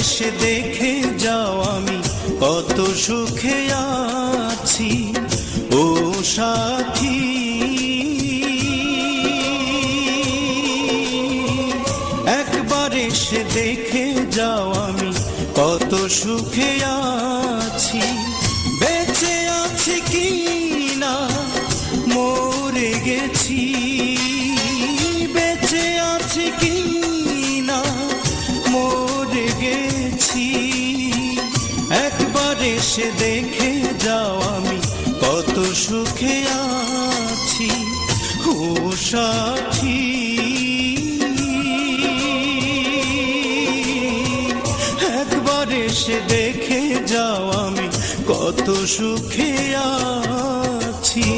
এসে দেখে যাও আমি কত সুখে আছি ও সাথী। একবার এসে দেখে যাও আমি কত সুখে আছি, বেঁচে আছি কি না মরে গেছি, বেঁচে আছি কি না মরে গেছি। একবার এসে দেখে যাও আমি কত সুখে আছি ও সাথী। একবার এসে দেখে যাও আমি কত সুখে আছি।